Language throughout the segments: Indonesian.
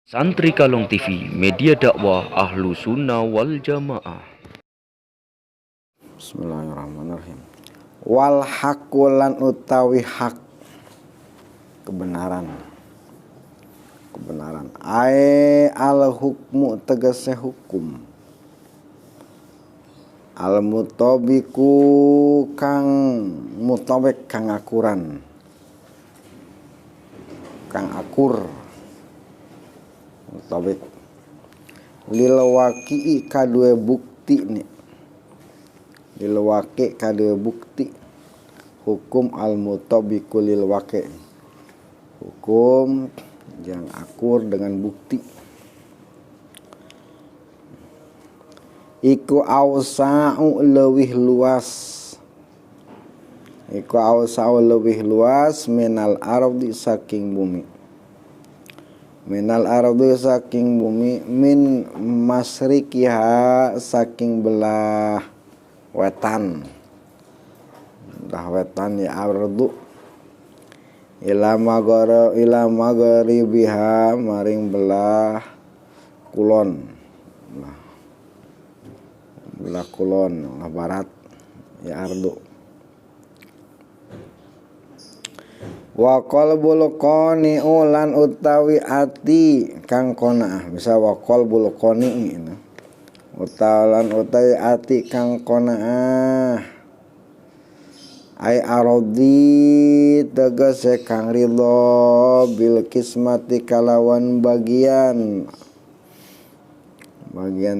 Santri Kalong TV, media dakwah Ahlu Sunnah wal Jamaah. Bismillahirrahmanirrahim. Wal hakulan utawi hak, kebenaran. Al hukmu tegese hukum. Al mutabiku kang mutabik kang akuran, kang akur, mutabik. Lil waqi'i kadue bukti nih. Lil waqi' kadue bukti. Hukum al mutabiku lil waqi'. Hukum yang akur dengan bukti. Iku awsa'u lewih luas. Iku awsa'u lewih luas minal ardi saking bumi. Minal ardi saking bumi, min masrikiha saking belah wetan. Belah wetan ya ardu. Ila magharibiha maring belah kulon. Belah kulon, belah barat ya ardu. Wa qalbul qani'u lan utawi ati kang qanaah. Bisa wa qalbul qani'i utalan utawi ati kang qanaah. Ai aradi tegese kang ridho bil kismati kalawan bagian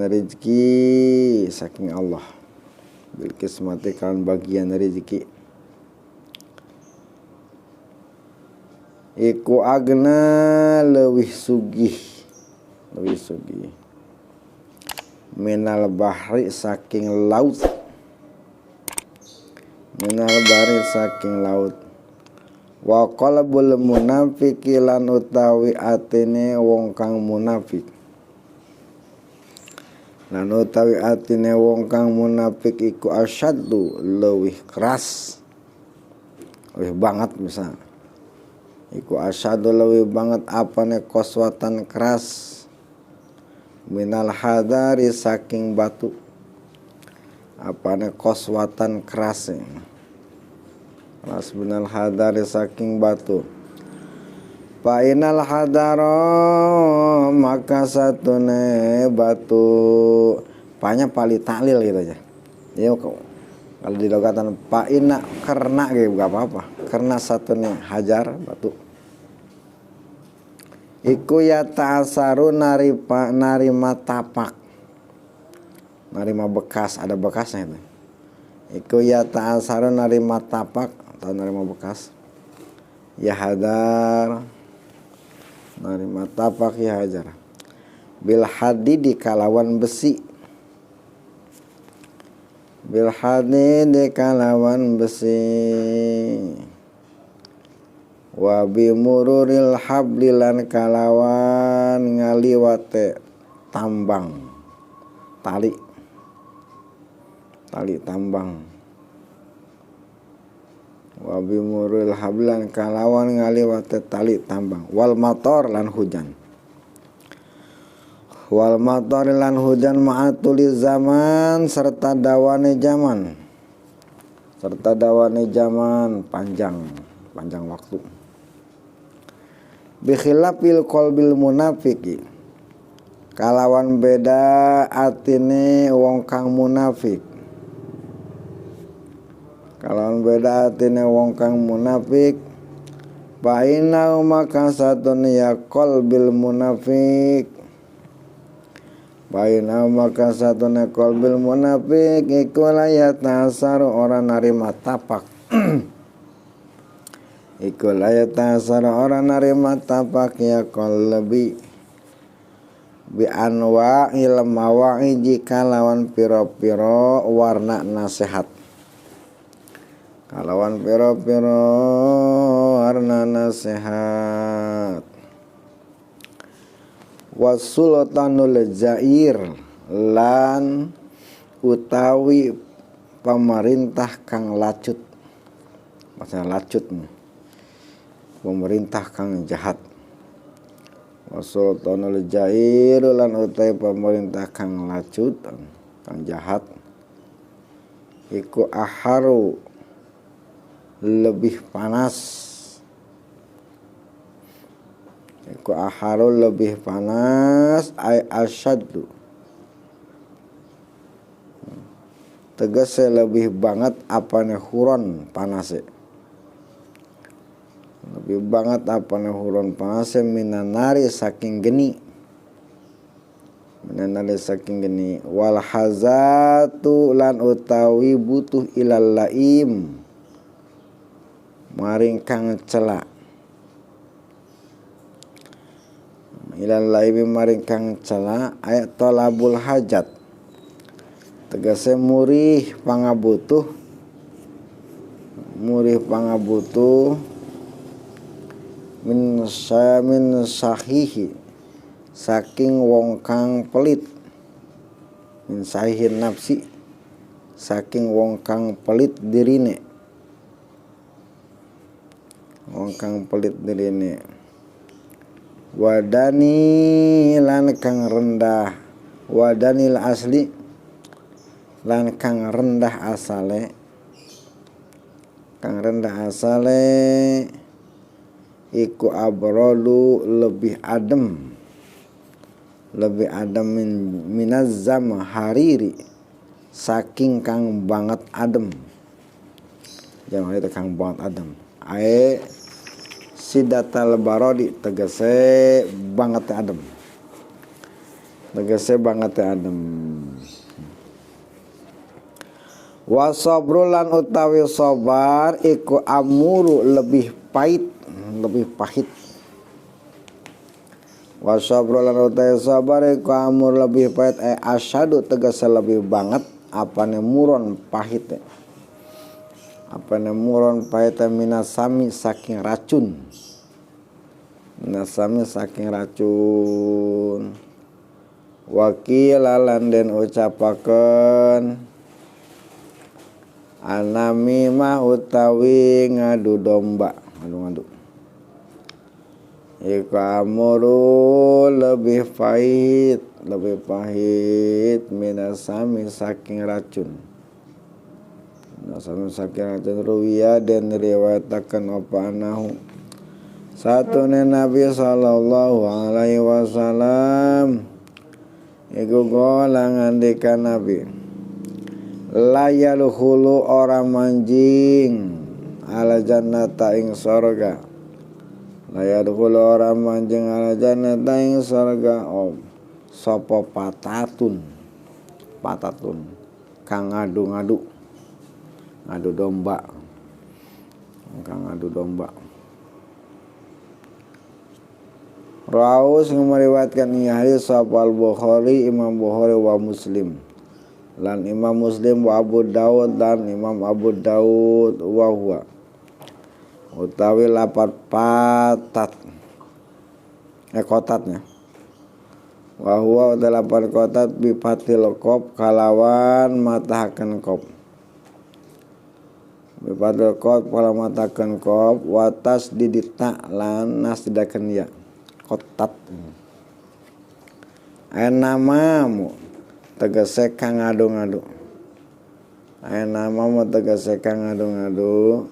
rezeki saking Allah. Bil kismati kalawan bagian rezeki. Iku agna lewih sugih minal bahri saking laut. Minal bahri saking laut. Wa qalbul munafiqi lan utawi atine wong kang munafik. Lan utawi atine wong kang munafik iku asyaddu lewih keras. Lewih banget misal. Iku asyadu lebih banget apane koswatan keras minal hadari saking batu. Apane koswatan keras keras minal hadari saking batu. Painal hadaro maka satune batu. Panya pali taklil gitu aja. Ya kalau di logatan paina karena gitu gak apa-apa. Karena satune hajar batu. Iku ya ta'asaru narima tapak. Narima bekas, ada bekasnya itu. Iku ya ta'asaru narima tapak atau narima bekas. Ya hadar. Narima tapak ya hajar. Bil hadidi kalawan besi. Bil hadidi kalawan besi. Wa bimururil hablilan kalawan ngaliwate tambang tali tambang. Wa bimururil hablilan kalawan ngaliwate tali tambang. Wal mator lan hujan. Wal mator lan hujan ma'atuli zaman serta dawane zaman. Panjang waktu. Bikhilafil qalbil munafiki kalawan beda atine wong kang munafik. Kalawan beda atine wong kang munafik baina maka satun ya qalbil munafik. Baina maka satun ya qalbil munafik iku layat nasar orang narima tapak. Iku layat asara orang narima tapak ya qalbi bi anwa'il mawa'iji kalawan piro-piro warna nasihat. Kalawan piro-piro warna nasihat. Wasultanul jair lan utawi pemerintah kang lacut. Maksudnya lacut nih. Pemerintah kang jahat. Wasultanul jair lan utai pemerintah kang lacut kang jahat iku aharu lebih panas, iku aharu lebih panas ay asyaddu tegese lebih banget apane huron panase, lebih banget apane huron panase minanari saking geni, minanari saking geni. Wal hazatu lan utawi butuh ilal laim maring kang celak, ilal laimi maring kang celak ayat talabul hajat tegese murih pangabutuh, murih pangabutuh min sahihi saking wong kang pelit, min sahihin nafsi saking wong kang pelit dirine, wong kang pelit dirine. Wadani lan kang rendah, wadanil asli lan kang rendah asale, kang rendah asale iku abrolu lebih adem, lebih adem minazzam hariri saking kang banget adem, jangan itu kang banget adem ae sidatal barodi tegese banget adem, tegese banget adem. Wasabru lan utawi sabar iku amuru lebih pahit, lebih pahit. Wasabru lan utawi sabar iku amur lebih pahit asyadu tegese lebih banget apane muron pahit, apane muron pahit minasami saking racun, minasami saking racun. Wakil lan den ucapaken anamimah utawi ngadu domba, ngadu-ngadu iku amuru lebih pahit, lebih pahit minasami saking racun, minasami saking racun. Ruwiya dan riwayataken apa anahu satune Nabi sallallahu alaihi wasallam iku gola ngandikan Nabi layal hulu orang manjing ala jannata ing sorga, layal hulu orang manjing ala jannata ing sorga sopo patatun, patatun kang ngadu-ngadu, ngadu domba, kang ngadu domba. Raus meriwayatkan ini hadis sahal Bukhari, Imam Bukhari wa Muslim lan Imam Muslim wa Abu Dawud dan Imam Abu Dawud wa huwa utawi lapat patat kotatnya wa huwa utawi lapat kotat bipatil qop kalawan matahaken qop, bipatil qop kalawan matahaken qop watas didita lan nasdaken ya kotat namamu tegese kang ngadu-ngadu, nama tegese kang ngadu-ngadu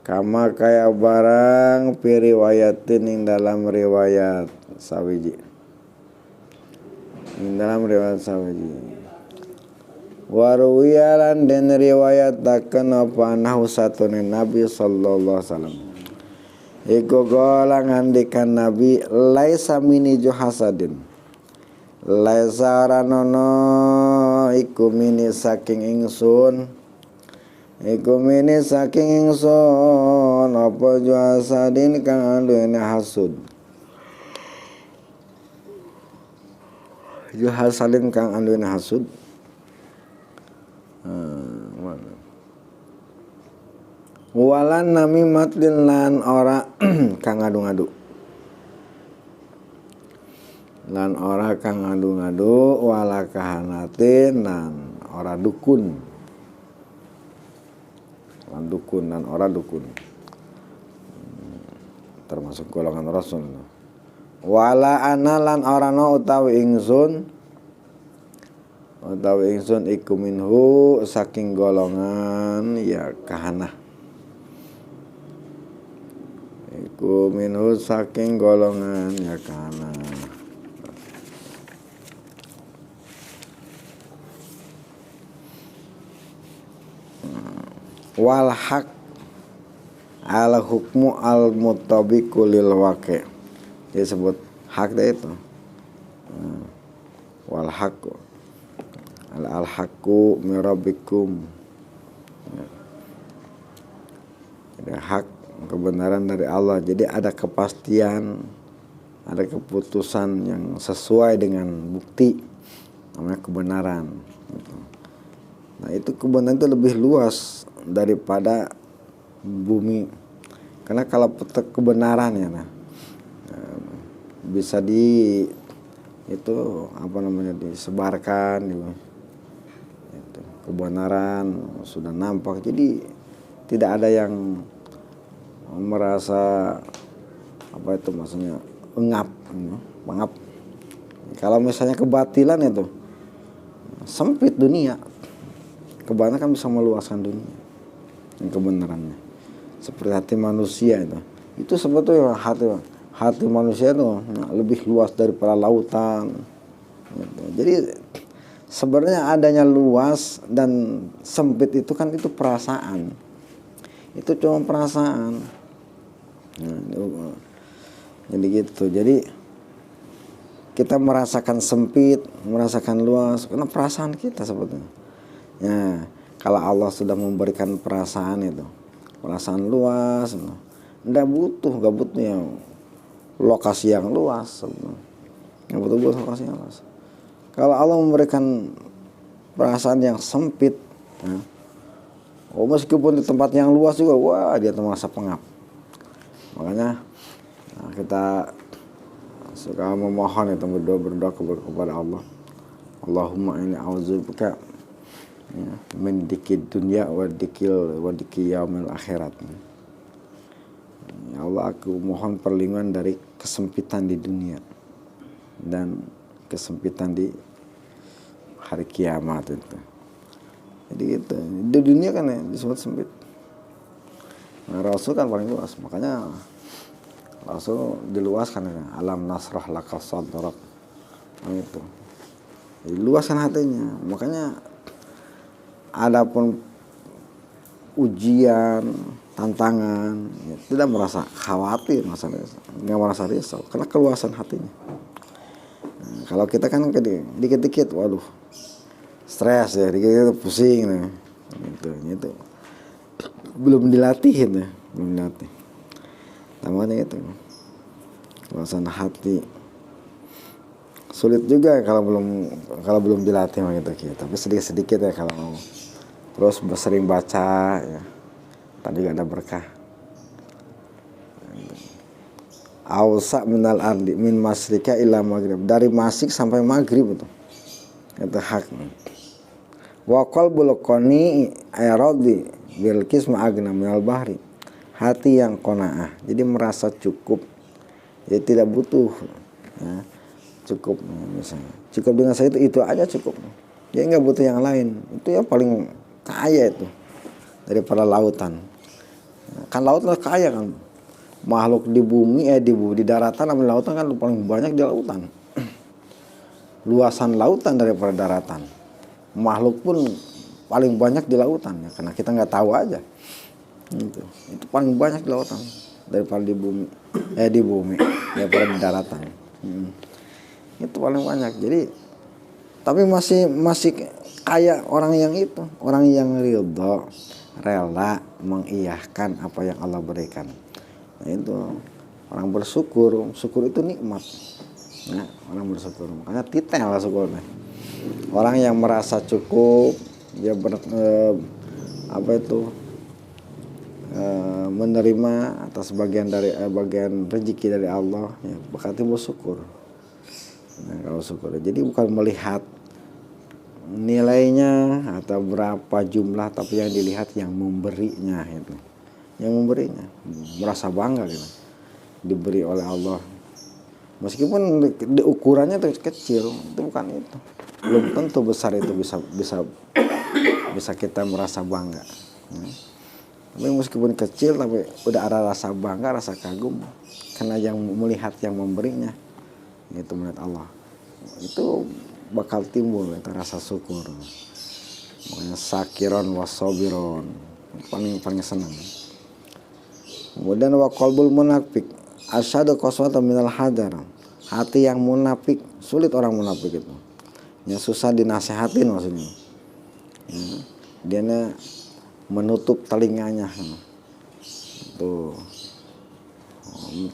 kama kaya barang piriwayatin ing dalam riwayat sawiji, ing dalam riwayat sawiji. Waruwiyalan den riwayataken apa anahu satune Nabi sallallahu alaihi wasallam iku gola ngandikan Nabi laisa mini juhasadin, laisa ranono iku mini saking ingsun, iku mini saking ingsun apa juhasadin kang anduene hasud, juhasadin kang anduene hasud. Walan nami matlin lan ora kang ngadu-ngadu, lan ora kang ngadu-ngadu wala kahanatin lan ora dukun, lan dukun lan ora dukun, termasuk golongan Rasul. Wala ana lan orano utawi ingsun iku minhu saking golongan ya kahana. Iku minhu saking golongan ya kahana. Wal haq al hukmu al mutabiqu lil waqi'. Disebut hak itu. Wal haq al haqqu min rabbikum. Ada hak kebenaran dari Allah. Jadi ada kepastian, ada keputusan yang sesuai dengan bukti, namanya kebenaran. Nah itu kebenaran itu lebih luas daripada bumi, karena kalau kebenaran ya bisa disebarkan gitu. Itu kebenaran sudah nampak, jadi tidak ada yang merasa maksudnya pengap. Kalau misalnya kebatilan itu sempit dunia, kebenaran kan bisa meluaskan dunia. Yang kebenarannya seperti hati manusia itu sebetulnya hati manusia itu lebih luas daripada lautan gitu. Jadi sebenarnya adanya luas dan sempit itu kan itu perasaan, itu cuma perasaan. Jadi gitu. Jadi kita merasakan sempit, merasakan luas karena perasaan kita sebetulnya. Ya, kalau Allah sudah memberikan perasaan itu, perasaan luas, nggak butuh yang lokasi yang luas, nggak butuh lokasi yang luas. Kalau Allah memberikan perasaan yang sempit, meskipun di tempat yang luas juga, wah dia terasa pengap. Makanya kita suka memohon itu, berdoa kepada Allah. Allahumma inni a'udzubika min dikid dunya wa dikil yaumil akhirat. Ya Allah, aku mohon perlindungan dari kesempitan di dunia dan kesempitan di hari kiamat itu. Jadi gitu. Di dunia kan ya disebut sempit. Nah, Rasul kan paling luas, makanya Rasul diluaskan ya. Alam nasrah laka sadrak. Itu. Diluaskan hatinya. Makanya adapun ujian, tantangan, ya, tidak merasa khawatir, nggak merasa risau, karena keluasan hatinya. Nah, kalau kita kan dikit-dikit, waduh, stres ya, dikit-dikit pusing, gitu. Belum dilatih. Namanya itu, keluasan hati. Sulit juga kalau belum dilatih gitu. Tapi sedikit-sedikit ya kalau mau. Terus sering baca ya. Tadi juga ada berkah. Ausa minal ardi min masrika ila maghrib. Dari masrik sampai maghrib itu. Itu hak. Wa qalbul qani ayradi bil qisma agna minal bahri. Hati yang qanaah. Jadi merasa cukup. Jadi tidak butuh ya. Cukup misalnya. Cukup dengan saya itu aja cukup. Dia enggak butuh yang lain. Itu yang paling kaya itu daripada lautan. Kan lautan kaya kan. Makhluk di bumi di daratan sama lautan kan paling banyak di lautan. Luasan lautan daripada daratan. Makhluk pun paling banyak di lautan ya, karena kita nggak tahu aja. Itu paling banyak di lautan daripada di bumi daripada di daratan. Itu paling banyak. Jadi tapi masih kaya orang yang itu, orang yang ridho, rela mengiyahkan apa yang Allah berikan. Nah itu orang bersyukur, syukur itu nikmat. Nah, orang bersyukur, makanya titel lah syukurnya. Orang yang merasa cukup, dia menerima atas bagian rezeki dari Allah, ya berarti bersyukur. Nah, kalau syukur, jadi bukan melihat nilainya atau berapa jumlah, tapi yang dilihat yang memberinya itu. Yang memberinya merasa bangga gitu. Diberi oleh Allah Meskipun di ukurannya itu kecil, itu bukan itu. Belum tentu besar itu bisa kita merasa bangga. Tapi meskipun kecil tapi udah ada rasa bangga, rasa kagum karena yang melihat yang memberinya itu melihat Allah. Itu bakal timbul itu rasa syukur. Makanya sakiron wasobiron paling senang. Kemudian wa qalbul munafik asyadu qaswatan minal hadar. Hati yang munafik, sulit orang munafik itu. Ya susah dinasehatin maksudnya. Ya, dia menutup telinganya. Tuh.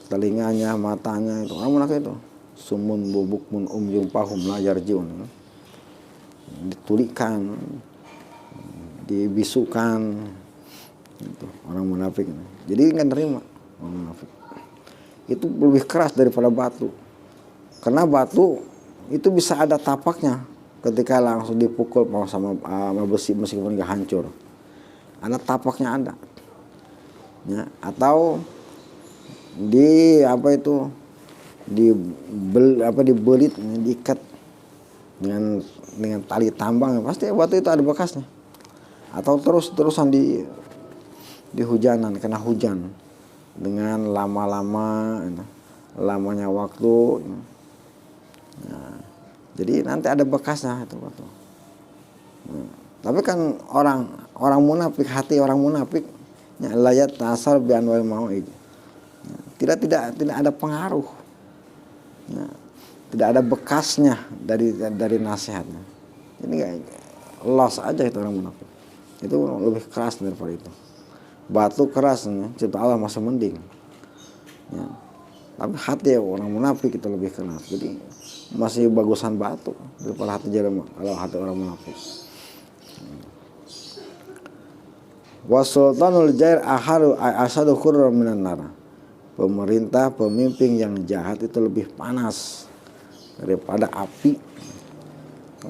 Telinganya, matanya itu orang munafik itu. Sumun bubukmun umyum pahum la yarjiun. Ditulikan, dibisukan. Itu orang munafik. Jadi nggak terima orang munafik. Itu lebih keras daripada batu. Karena batu itu bisa ada tapaknya ketika langsung dipukul sama besi meskipun nggak hancur. Ada tapaknya ada. Ya, atau dibelit, diikat dengan tali tambang, pasti batu itu ada bekasnya. Atau terusan di hujanan, kena hujan dengan lamanya waktu. Nah, jadi nanti ada bekasnya itu batu. Nah, tapi kan orang munafik, hati orang munafik layat tasar bi anwal mau'id. Tidak ada pengaruh. Ya, tidak ada bekasnya dari nasihatnya. Ini loss aja itu orang munafik. Itu lebih keras daripada itu. Batu keras, cipta Allah masih mending. Ya. Tapi hati orang munafik itu lebih keras. Jadi masih bagusan batu daripada hati kalau hati orang munafik. Wasultanul jair asadu khurran minan nar. Pemerintah, pemimpin yang jahat itu lebih panas daripada api.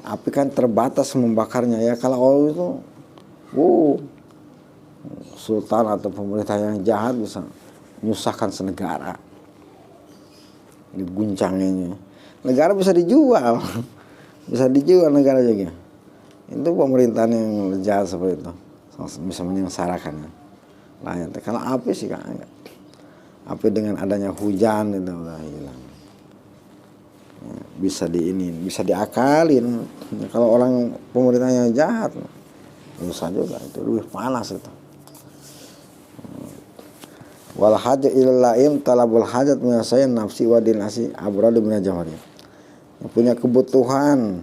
Api kan terbatas membakarnya ya. Kalau Allah itu sultan atau pemerintah yang jahat bisa menyusahkan senegara. Ini guncangnya. Negara bisa dijual. Bisa dijual negara juga. Itu pemerintahan yang jahat seperti itu. Bisa menyengsarakan. Nah, kalau api sih enggak. Api dengan adanya hujan itu udah hilang. Ya, bisa diakalin. Ya, kalau orang pemerintahnya jahat, susah juga itu lebih panas itu. Wal hajat ilal laim talabul hajat minasaya nafsi wa dinasi abradu minajawari. Yang punya kebutuhan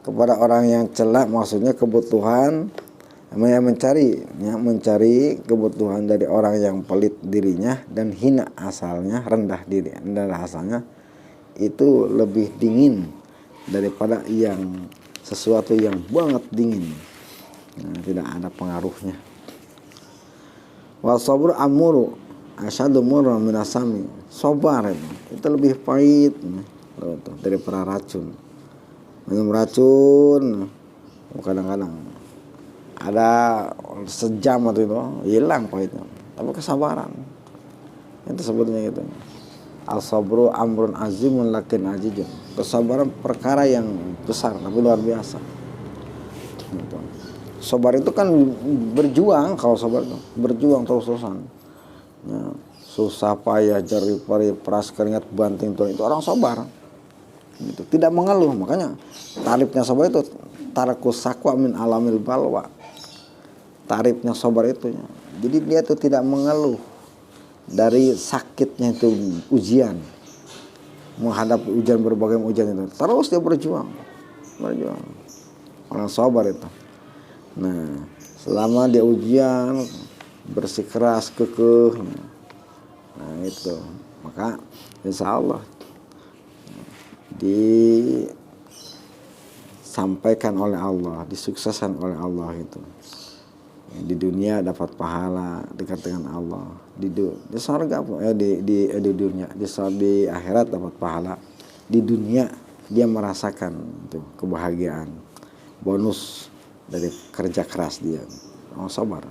kepada orang yang celak, maksudnya kebutuhan mencari kebutuhan dari orang yang pelit dirinya dan hina asalnya, rendah diri, rendah asalnya, itu lebih dingin daripada yang sesuatu yang banget dingin. Nah, tidak ada pengaruhnya. Wa sabru amuru asyadu murra minasami. Sabar itu lebih pahit daripada racun. Minum racun kadang-kadang ada sejam atau itu hilang pahitnya, tapi kesabaran itu sebetulnya gitu. As-sabru amrun azimun lakin ajijun. Kesabaran perkara yang besar tapi luar biasa gitu. Sabar itu kan berjuang. Kalau sabar itu berjuang terus-terusan ya, susah payah jerih perih peras keringat banting tulang, itu orang sabar gitu. Tidak mengeluh. Makanya tarifnya sabar itu tarakus sakwa min alamil balwa. Tarifnya sabar itu ya. Jadi dia tuh tidak mengeluh dari sakitnya itu ujian, menghadapi ujian, berbagai ujian itu. Terus dia berjuang. Orang sabar itu. Nah, selama dia ujian bersikeras kekeh. Nah, itu. Maka insya Allah disampaikan oleh Allah, disukseskan oleh Allah itu. Di dunia dapat pahala dekat dengan Allah, di surga di dunia, di akhirat dapat pahala, di dunia dia merasakan itu kebahagiaan, bonus dari kerja keras dia. Sabar.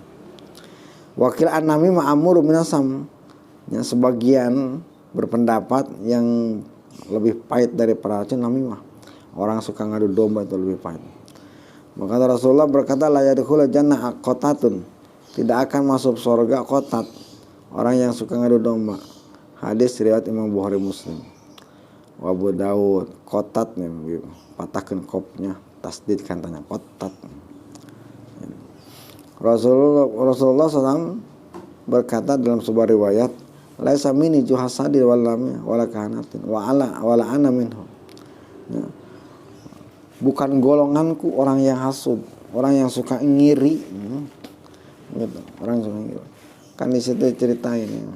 Wakil an-nami ma'amuru minasam, yang sebagian berpendapat yang lebih pahit daripada racun namimah. Orang suka ngadu domba itu lebih pahit. Maka Rasulullah berkata, la yadkhulul jannah qatatun, tidak akan masuk surga qatat, orang yang suka ngadu domba. Hadis riwayat Imam Bukhari Muslim. Wa Abu Daud, qatat nih, patahkan kopnya, tasdidkan tanya qatat. Rasulullah SAW berkata dalam sebuah riwayat, laisa minni juhasadil wala kahanatin wala ana minhu. Ya. Bukan golonganku orang yang hasud, orang yang suka ngiri. Gitu. Orang suka ngiri. Kan di situ ceritain ya.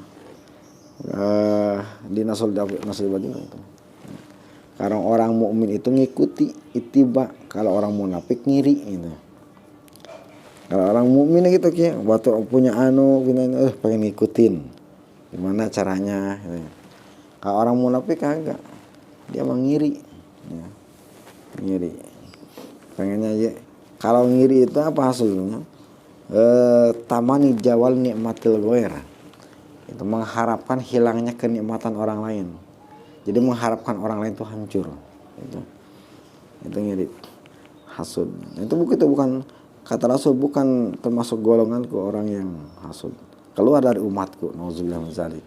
Di Nasul Badin itu. Karena orang mukmin itu ngikuti ittiba, kalau orang munafik ngiri gitu. Kalau orang mukmin gitu kayak waktu punya pengen ngikutin gimana caranya gitu. Kalau orang munafik kagak, dia mah ngiri ya. Ngiri pengennya aja. Kalau ngiri itu apa hasilnya? Tamani jawal nikmatil ghair, itu mengharapkan hilangnya kenikmatan orang lain. Jadi mengharapkan orang lain itu hancur. Itu ngiri, hasud. Itu bukan kata Rasul, bukan termasuk golonganku orang yang hasud. Keluar dari umatku. Nauzubillah min dzalik.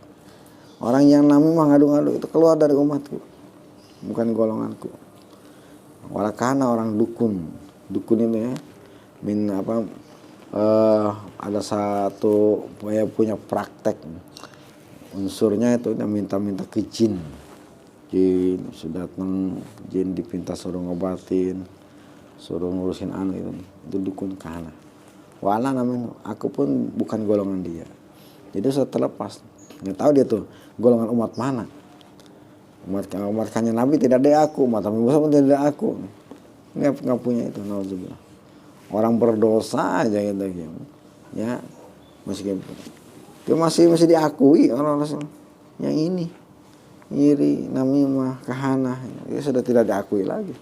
Orang yang namimah ngadu-ngadu itu keluar dari umatku, bukan golonganku. Walakana orang dukun ini ya, ada satu punya praktek unsurnya itu minta ke jin sudah datang, jin dipinta suruh ngobatin, suruh ngurusin itu dukun kahana. Wala namanya, aku pun bukan golongan dia. Jadi saya terlepas, nggak tahu dia tuh golongan umat mana. Umat Nabi tidak ada aku, umat Nabi Musa pun tidak ada aku. Nggak punya itu, nauzubillah. Orang berdosa aja gitu ya, meskipun itu masih diakui orang yang ini ngiri, namimah, kahana, ya sudah tidak diakui lagi.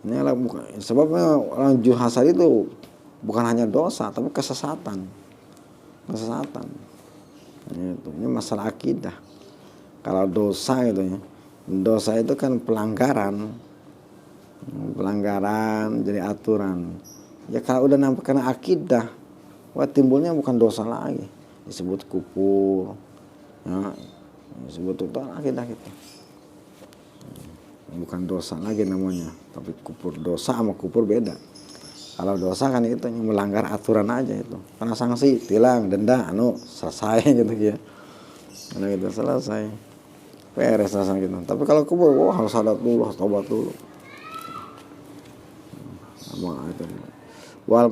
Ini adalah sebabnya orang juhasad itu bukan hanya dosa tapi kesesatan. Ini masalah akidah. Kalau dosa itu ya, dosa itu kan pelanggaran jadi aturan. Ya kalau udah nampak kena akidah, timbulnya bukan dosa lagi, disebut kufur. Ya, disebut itu akidah kita. Bukan dosa lagi namanya, tapi kufur. Dosa sama kufur beda. Kalau dosa kan itu yang melanggar aturan aja itu. Karena sanksi, tilang, denda, selesai gitu ya. Karena gitu selesai. Beres rasanya gitu. Tapi kalau kufur, harus sadat dulu, harus tobat dulu. Wal